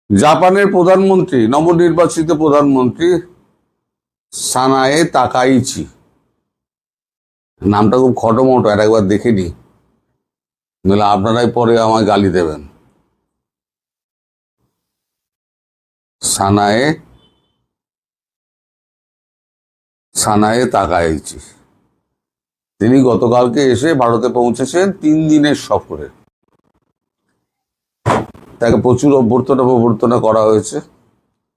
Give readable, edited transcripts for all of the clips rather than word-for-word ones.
জাপানের প্রধানমন্ত্রী, নবনির্বাচিত প্রধানমন্ত্রী সানায়ে তাকাইচি, নামটা খুব খটোমটো, আর একবার দেখে নি, নইলে আপনারাই পরে আমায় গালি দেবেন। সানায়ে সানায়ে তাকাইচি, তিনি গতকালকে এসে ভারতে পৌঁছেছেন 3 দিনের সফরে। তাকে প্রচুর অভ্যর্থনা করা হয়েছে,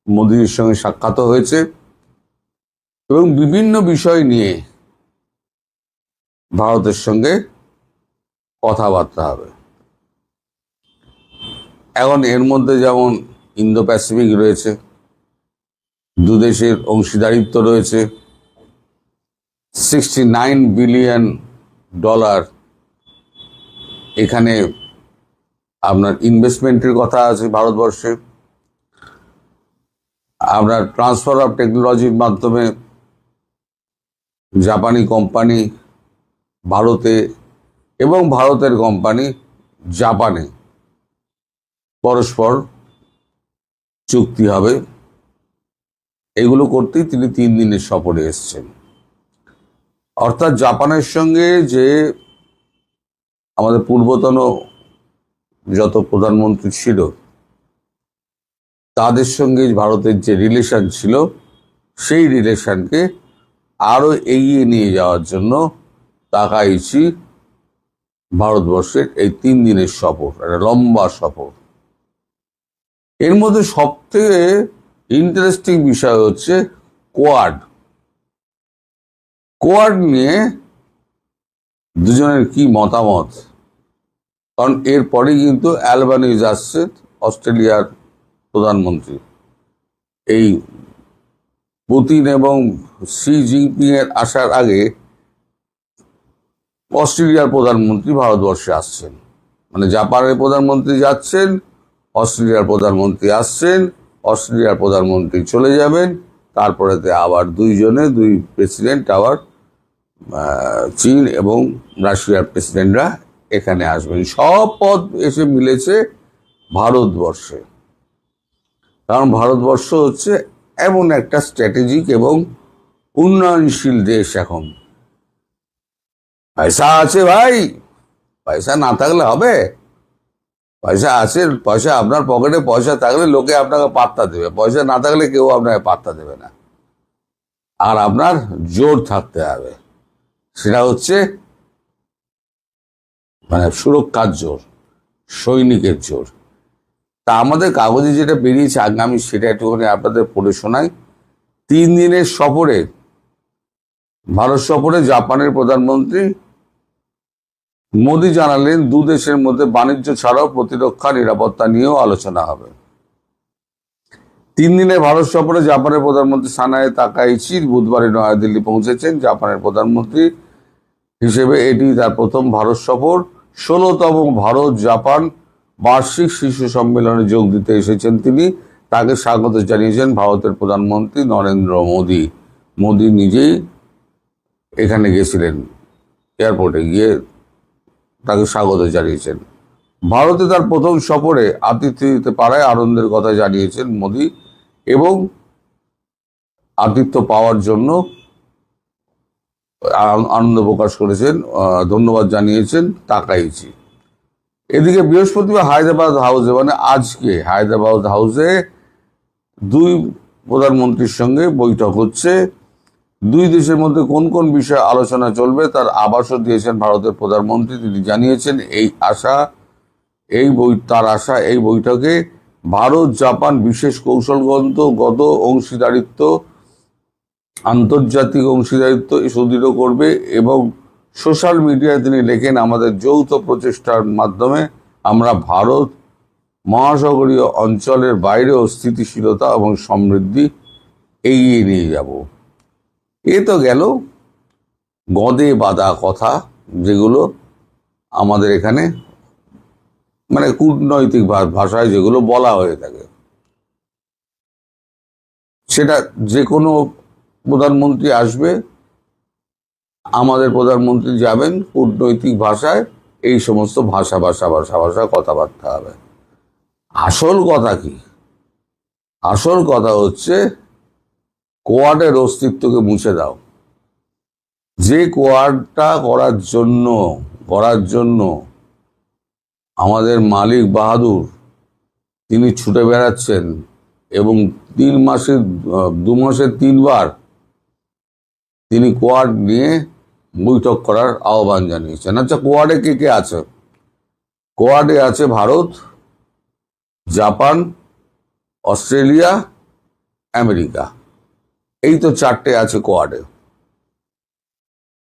মোদীর সঙ্গে সাক্ষাৎ হয়েছে এবং বিভিন্ন বিষয় নিয়ে ভারতের সঙ্গে কথাবার্তা হবে। এখন এর মধ্যে যেমন ইন্দো প্যাসিফিক রয়েছে, দুদেশের অংশীদারিত্ব রয়েছে, $69 বিলিয়ন এখানে আপনার ইনভেস্টমেন্টের কথা আছে ভারতবর্ষে। আপনার ট্রান্সফার অফ টেকনোলজির মাধ্যমে জাপানি কোম্পানি ভারতে এবং ভারতের কোম্পানি জাপানে পরস্পর চুক্তি হবে। এগুলো করতেই তিনি 3 দিনের সফরে এসেছেন। অর্থাৎ জাপানের সঙ্গে যে আমাদের পূর্বতন যত প্রধানমন্ত্রী ছিল তাদের সঙ্গে ভারতের যে রিলেশন ছিল, সেই রিলেশনকে আরো এগিয়ে নিয়ে যাওয়ার জন্য তাকাইচি ভারতবর্ষের এই 3 দিনের সফর, একটা লম্বা সফর। এর মধ্যে সবথেকে ইন্টারেস্টিং বিষয় হচ্ছে কোয়াড নিয়ে দুজনের কি মতামত। কারণ এরপরে কিন্তু অ্যালবানিজ আসছে, অস্ট্রেলিয়ার প্রধানমন্ত্রী। এই পুতিন এবং শি জিনপিং এর আসার আগে অস্ট্রেলিয়ার প্রধানমন্ত্রী ভারতবর্ষে আসছেন, মানে জাপানের প্রধানমন্ত্রী যাচ্ছেন, অস্ট্রেলিয়ার প্রধানমন্ত্রী আসছেন, অস্ট্রেলিয়ার প্রধানমন্ত্রী চলে যাবেন, তারপরেতে আবার দুই প্রেসিডেন্ট আবার চীন এবং রাশিয়ার প্রেসিডেন্টরা এখানে আসবেন। সব পদ এসে মিলেছে ভারতবর্ষে। কারণ ভারতবর্ষ হচ্ছে এমন একটা স্ট্র্যাটেজিক এবং উন্নয়নশীল দেশ। এখন পয়সা আছে ভাই, পয়সা না থাকলে হবে? পয়সা আছে, পয়সা আপনার পকেটে পয়সা থাকলে লোকে আপনাকে পাত্তা দেবে, পয়সা না থাকলে কেউ আপনাকে পাত্তা দেবে না। আর আপনার জোর থাকতে হবে, সেটা হচ্ছে মানে সুরক্ষার জোর, সৈনিকের জোর। তা আমাদের কাগজে যেটা বেরিয়েছে আগামী, সেটা একটুখানি আপনাদের পড়ে শোনাই। 3 দিনের সফরে, ভারত সফরে জাপানের প্রধানমন্ত্রী মোদি জানালেন, দুদেশের মধ্যে বাণিজ্য ছাড়াও প্রতিরক্ষা নিরাপত্তা নিয়েও আলোচনা হবে। 3 দিনের ভারত সফরে জাপানের প্রধানমন্ত্রী সানায়ে তাকাইচি বুধবারে নয়াদিল্লি পৌঁছেছেন। জাপানের প্রধানমন্ত্রী হিসেবে এটি তার প্রথম ভারত সফর। 16তম ভারত জাপান বার্ষিক শীর্ষ সম্মেলনে যোগ দিতে এসেছেন তিনি। তাকে স্বাগত জানিয়েছেন ভারতের প্রধানমন্ত্রী নরেন্দ্র মোদী। মোদী নিজেই এখানে গেছিলেন, এয়ারপোর্টে গিয়ে তাকে স্বাগত জানিয়েছেন। ভারতে তার প্রথম সফরে আতিথ্য দিতে পারায় আনন্দের কথা জানিয়েছেন মোদী এবং আতিথ্য পাওয়ার জন্য আনন্দ প্রকাশ করেছেন, ধন্যবাদ জানিয়েছেন তাকাইচি। এদিকে বৃহস্পতিবার হায়দ্রাবাদ হাউসে, মানে আজকে হায়দ্রাবাদ হাউসে 2 প্রধানমন্ত্রীর সঙ্গে বৈঠক হচ্ছে। 2 দেশের মধ্যে কোন কোন বিষয়ে আলোচনা চলবে তার আভাসও দিয়েছেন ভারতের প্রধানমন্ত্রী। তিনি জানিয়েছেন তার আশা এই বৈঠকে ভারত জাপান বিশেষ কৌশলগত অংশীদারিত্ব, আন্তর্জাতিক অংশীদারিত্ব সুদৃঢ় করবে। এবং সোশ্যাল মিডিয়ায় তিনি লেখেন, আমাদের যৌথ প্রচেষ্টার মাধ্যমে আমরা ভারত মহাসাগরীয় অঞ্চলের বাইরেও স্থিতিশীলতা এবং সমৃদ্ধি এগিয়ে নিয়ে যাব। এ তো গেল গদে বাঁধা কথা, যেগুলো আমাদের এখানে মানে কূটনৈতিক ভাষায় যেগুলো বলা হয়ে থাকে। সেটা যে কোনো প্রধানমন্ত্রী আসবে, আমাদের প্রধানমন্ত্রী যাবেন, কূটনৈতিক ভাষায় এই সমস্ত ভাষা কথাবার্তা হবে। আসল কথা কি, আসল কথা হচ্ছে কোয়াডের অস্তিত্বকে মুছে দাও। যে কোয়াডটা করার জন্য আমাদের মালিক বাহাদুর তিনি ছুটে বেড়াচ্ছেন এবং 2 মাসে 3বার তিনি কোয়াড নিয়ে বৈঠক করার আহ্বান জানিয়েছেন। আচ্ছা, কোয়াডে কে কে আছে? কোয়াডে আছে ভারত, জাপান, অস্ট্রেলিয়া, আমেরিকা। এই তো 4টে আছে কোয়াডে।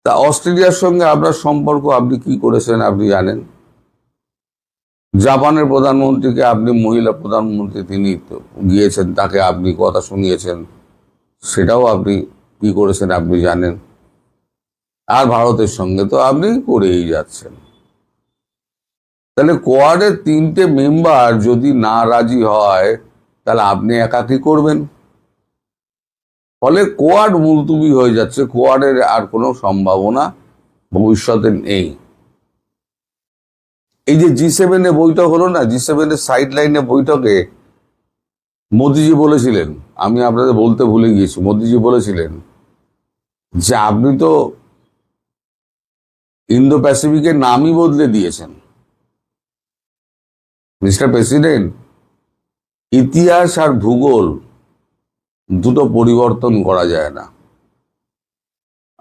তা অস্ট্রেলিয়ার সঙ্গে আপনার সম্পর্ক আপনি কি করেছেন আপনি জানেন। জাপানের প্রধানমন্ত্রীকে আপনি, মহিলা প্রধানমন্ত্রী তিনি তো গিয়েছেন, তাকে আপনি কথা শুনিয়েছেন, সেটাও আপনি কি করেছেন আপনি জানেন। আর ভারতের সঙ্গে তো আপনি করেই যাচ্ছেন। তাহলে কোয়াডের 3টে মেম্বার যদি না রাজি হয় তাহলে আপনি একা কি করবেন? ফলে কোয়াড মুলতুবি হয়ে যাচ্ছে, কোয়াডের আর কোনো সম্ভাবনা ভবিষ্যতে নেই। এই যে G7 বৈঠক হলো না, G7 সাইড লাইনে বৈঠকে মোদিজি বলেছিলেন, আমি আপনাদের বলতে ভুলে গিয়েছি, মোদিজি বলেছিলেন যে আপনি তো ইন্দো প্যাসিফিকের নামই বদলে দিয়েছেন। মিস্টার প্রেসিডেন্ট, ইতিহাস আর ভূগোল দুটো পরিবর্তন করা যায় না।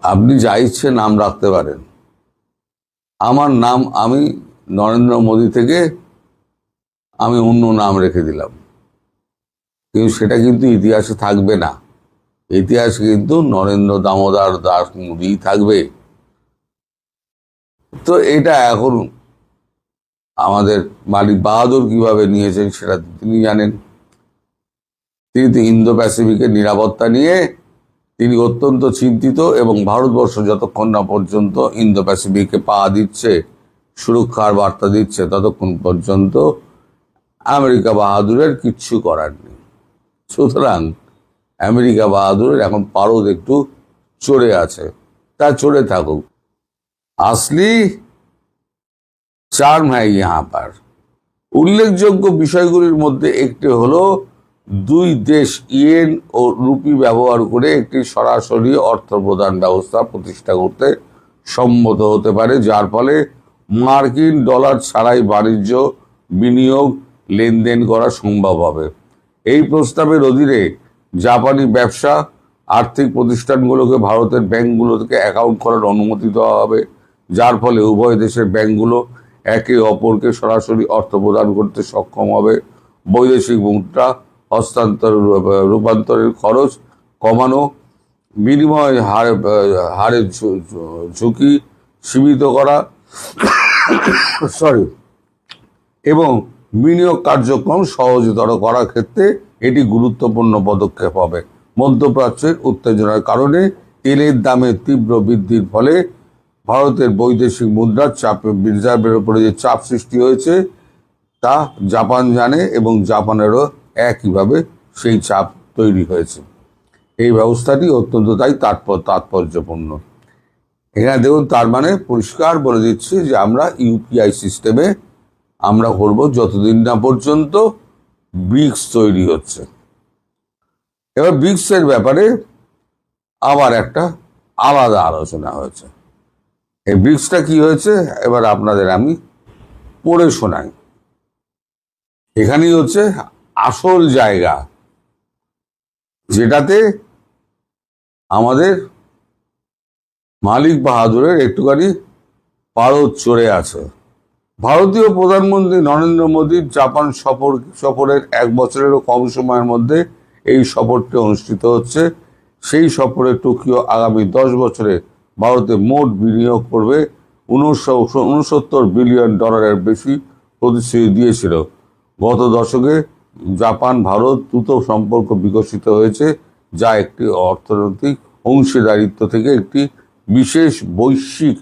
আপনি যা ইচ্ছে নাম রাখতে পারেন। আমার নাম আমি নরেন্দ্র মোদী থেকে আমি অন্য নাম রেখে দিলাম, কিন্তু সেটা কিন্তু ইতিহাসে থাকবে না। ইতিহাসে কিন্তু নরেন্দ্র দামোদর দাস মোদী থাকবে। তো এটা এখন আমাদের মালিক বাহাদুর কিভাবে নিয়েছেন সেটা তিনি জানেন। তিনি তো ইন্দো প্যাসিফিকের নিরাপত্তা নিয়ে তিনি অত্যন্ত চিন্তিত, এবং ভারতবর্ষ যতক্ষণ না পর্যন্ত ইন্দো প্যাসিফিকে পা দিচ্ছে, সুরক্ষার বার্তা দিচ্ছে, ততক্ষণ পর্যন্ত আমেরিকা বাহাদুরের কিচ্ছু করার নেই। সুতরাং আমেরিকা বাহাদুরের এখন পারদ একটু চড়ে আছে, তা চড়ে থাকুক। আসলি চার্ম হ্যাঁ ইহাঁ পার। উল্লেখযোগ্য বিষয়গুলির মধ্যে একটি হলো 2 দেশ ইয়েন ও রুপি ব্যবহার করে একটি সরাসরি অর্থ প্রদান ব্যবস্থা প্রতিষ্ঠা করতে সম্মত হতে পারে, যার ফলে মার্কিন ডলার ছাড়াই বাণিজ্য, বিনিয়োগ, লেনদেন করা সম্ভব হবে। এই প্রস্তাবের অধীনে জাপানি ব্যবসা আর্থিক প্রতিষ্ঠানগুলোকে ভারতের ব্যাংকগুলো থেকে অ্যাকাউন্ট করার অনুমতি দেওয়া হবে, যার ফলে উভয় দেশের ব্যাংকগুলো একে অপরকে সরাসরি অর্থ প্রদান করতে সক্ষম হবে। বৈদেশিক মুদ্রা হস্তান্তর রূপান্তরের খরচ কমানো, বিনিময় হারের ঝুঁকি সীমিত করা এবং বিনিয়োগ কার্যক্রম সহজতর করার ক্ষেত্রে এটি গুরুত্বপূর্ণ পদক্ষেপ হবে। মধ্যপ্রাচ্যের উত্তেজনার কারণে তেলের দামের তীব্র বৃদ্ধির ফলে ভারতের বৈদেশিক মুদ্রার চাপে রিজার্ভের উপরে যে চাপ সৃষ্টি হয়েছে তা জাপান জানে, এবং জাপানেরও একইভাবে সেই চাপ তৈরি হয়েছে। এই ব্যবস্থাটি অত্যন্ত তাই তাৎপর্যপূর্ণ। এখানে দেখুন, তার মানে পরিষ্কার বলে দিচ্ছে যে আমরা ইউপিআই সিস্টেমে আমরা করব যতদিন না পর্যন্ত ব্রিক্স তৈরি হচ্ছে। এবার ব্রিক্সের ব্যাপারে আবার একটা আলাদা আলোচনা হয়েছে। এই ব্রিক্সটা কি হয়েছে এবার আপনাদের আমি পড়ে শোনাই। এখানেই হচ্ছে আসল জায়গা, যেটাতে আমাদের মালিক বাহাদুরের একটুখানি পারদ চড়ে আছে। ভারতীয় প্রধানমন্ত্রী নরেন্দ্র মোদীর জাপান সফরের 1 বছরেরও কম সময়ের মধ্যে এই সফরটি অনুষ্ঠিত হচ্ছে। সেই সফরে টোকিও আগামী 10 বছরে ভারতে মোট বিনিয়োগ করবে 69 বিলিয়ন ডলারের বেশি প্রতিশ্রুতি দিয়েছিল। গত দশকে জাপান ভারত দ্রুত সম্পর্ক বিকশিত হয়েছে, যা একটি অর্থনৈতিক অংশীদারিত্ব থেকে একটি বিশেষ বৈশ্বিক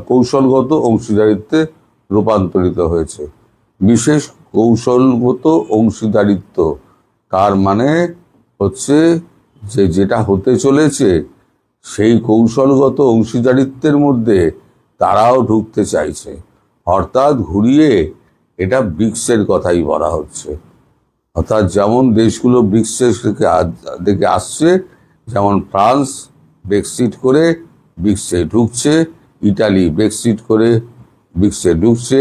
কৌশলগত অংশীদারিত্বে রূপান্তরিত হয়েছে। বিশেষ কৌশলগত অংশীদারিত্ব তার মানে হচ্ছে যে যেটা হতে চলেছে সেই কৌশলগত অংশীদারিত্বের মধ্যে তারাও ঢুকতে চাইছে, অর্থাৎ ঘুরিয়ে এটা ব্রিক্সের কথাই বলা হচ্ছে। অর্থাৎ যেমন দেশগুলো ব্রিক্সের দিকে আসছে, যেমন ফ্রান্স ব্রেক্সিট করে ব্রিক্সে ঢুকছে, ইটালি ব্রেক্সিট করে ব্রিক্সে ঢুকছে,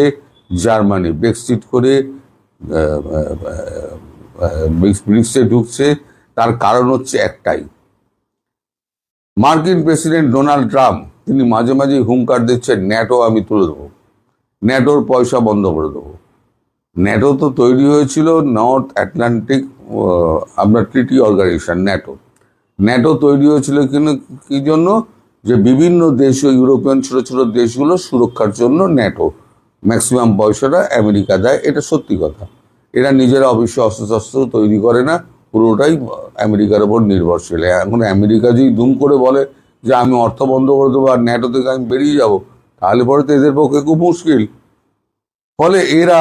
জার্মানি ব্রেক্সিট করে ব্রিক্সে ঢুকছে। তার কারণ হচ্ছে একটাই, মার্কিন প্রেসিডেন্ট ডোনাল্ড ট্রাম্প তিনি মাঝে মাঝে হুঙ্কার দিচ্ছেন ন্যাটো আমি তুলে দেবো, ন্যাটোর পয়সা বন্ধ করে দেবো। ন্যাটো তো তৈরি হয়েছিল নর্থ আটলান্টিক আপনার ট্রিটি অর্গানাইজেশন ন্যাটো। ন্যাটো তৈরি হয়েছিল কি জন্য? যে বিভিন্ন দেশ, ইউরোপিয়ান ছোট ছোট দেশগুলো সুরক্ষার জন্য ন্যাটো ম্যাক্সিমাম পয়সাটা আমেরিকা দেয়, এটা সত্যি কথা। এরা নিজেরা অবশ্য অস্ত্রশস্ত্র তৈরি করে না, পুরোটাই আমেরিকার ওপর নির্ভরশীল। এখন আমেরিকা যদি দুম করে বলে যে আমি অর্থ বন্ধ করে দেবো আর ন্যাটো থেকে আমি বেরিয়ে যাব, তাহলে পরে তো এদের পক্ষে খুব মুশকিল। ফলে এরা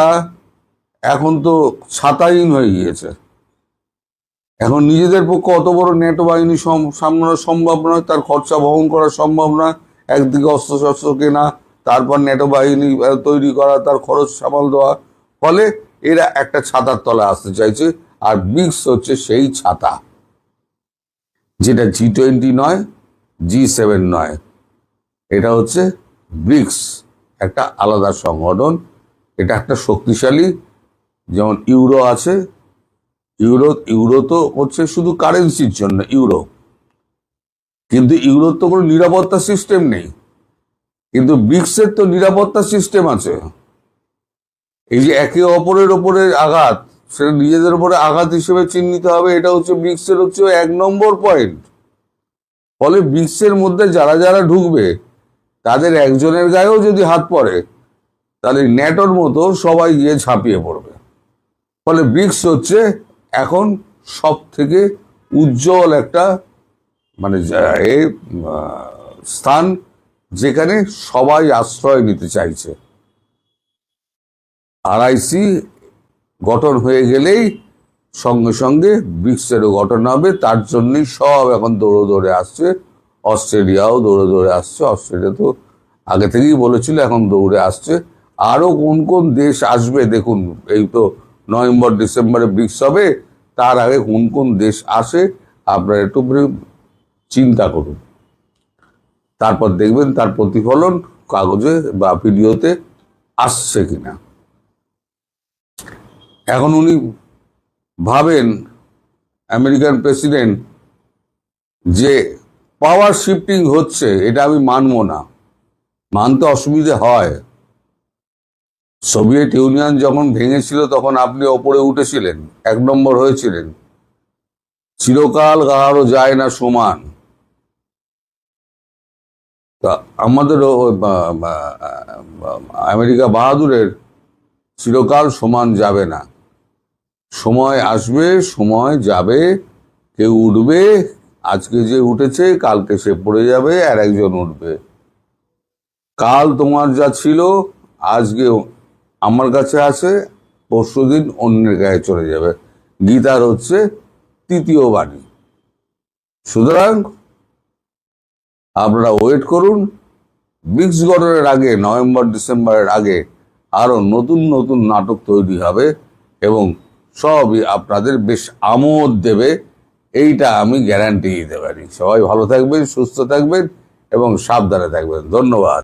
এখন তো ছাতাহীন হয়ে গিয়েছে। এখন নিজেদের পক্ষে অত বড় ন্যাটো বাহিনী সামলানো সম্ভব নয়, তার খরচা বহন করা সম্ভব নয়। একদিকে অস্ত্রশস্ত্র কেনা, তারপর ন্যাটো বাহিনী তৈরি করা, তার খরচ সামাল দেওয়া। ফলে এরা একটা ছাতার তলে আসতে চাইছে, আর ব্রিক্স হচ্ছে সেই ছাতা, যেটা G20 নয়, G7 নয়, এটা হচ্ছে ব্রিক্স, একটা আলাদা সংগঠন। এটা একটা শক্তিশালী, যেমন ইউরো আছে, ইউরো তো হচ্ছে শুধু কারেন্সির জন্য ইউরো, কিন্তু ইউরোর তো কোনো নিরাপত্তা সিস্টেম নেই। কিন্তু ব্রিক্সের তো নিরাপত্তা সিস্টেম আছে। এই যে একে অপরের ওপরে আঘাত, সেটা নিজেদের উপরে আঘাত হিসেবে চিহ্নিত হবে। এটা হচ্ছে ব্রিক্সের হচ্ছে 1 নম্বর পয়েন্ট। ফলে ব্রিক্সের মধ্যে যারা যারা ঢুকবে, তাদের একজনের গায়েও যদি হাত পড়ে, তাহলে ন্যাটোর মতো সবাই গিয়ে ঝাঁপিয়ে পড়বে। ফলে ব্রিক্স হচ্ছে এখন সব থেকে উজ্জ্বল একটা মানে স্থান, যেখানে সবাই আশ্রয় নিতে চাইছে। RIC গঠন হয়ে গেলেই সঙ্গে সঙ্গে ব্রিক্সেরও গঠন হবে। তার জন্যই সব এখন দৌড়ে দৌড়ে আসছে। অস্ট্রেলিয়াও দৌড়ে দৌড়ে আসছে। অস্ট্রেলিয়া তো আগে থেকেই বলেছিল, এখন দৌড়ে আসছে। আরো কোন কোন দেশ আসবে দেখুন, এই তো নভেম্বর ডিসেম্বরে ব্রিক্স হবে, তার আগে কোন কোন দেশ আসে আপনারা একটু চিন্তা করুন। তারপর দেখবেন তার প্রতিফলন কাগজে বা ভিডিওতে আসছে কিনা। এখন উনি ভাবেন, আমেরিকান প্রেসিডেন্ট, যে পাওয়ার শিফটিং হচ্ছে, এটা আমি মানবো না। মানতে অসুবিধে হয়। সোভিয়েত ইউনিয়ন যখন ভেঙেছিল তখন আপনি ওপরে উঠেছিলেন, 1 নম্বর হয়েছিলেন। চিরকাল কারো যায় না সমান। তা আমাদের আমেরিকা বাহাদুরের চিরকাল সমান যাবে না। সময় আসবে, সময় যাবে, কেউ উঠবে। আজকে যে উঠেছে কালকে সে পড়ে যাবে, আর একজন উঠবে। কাল তোমার যা ছিল আজকে আমার কাছে আছে, পরশুদিন অন্যের গায়ে চলে যাবে। গীতার হচ্ছে 3য় বাণী। সুতরাং আপনারা ওয়েট করুন। ব্রিক্স গঠনের আগে, নভেম্বর ডিসেম্বরের আগে আরো নতুন নতুন নাটক তৈরি হবে এবং সবই আপনাদের বেশ আমোদ দেবে, এইটা আমি গ্যারান্টি দিতে পারি। সবাই ভালো থাকবেন, সুস্থ থাকবেন এবং সাবধানে থাকবেন। ধন্যবাদ।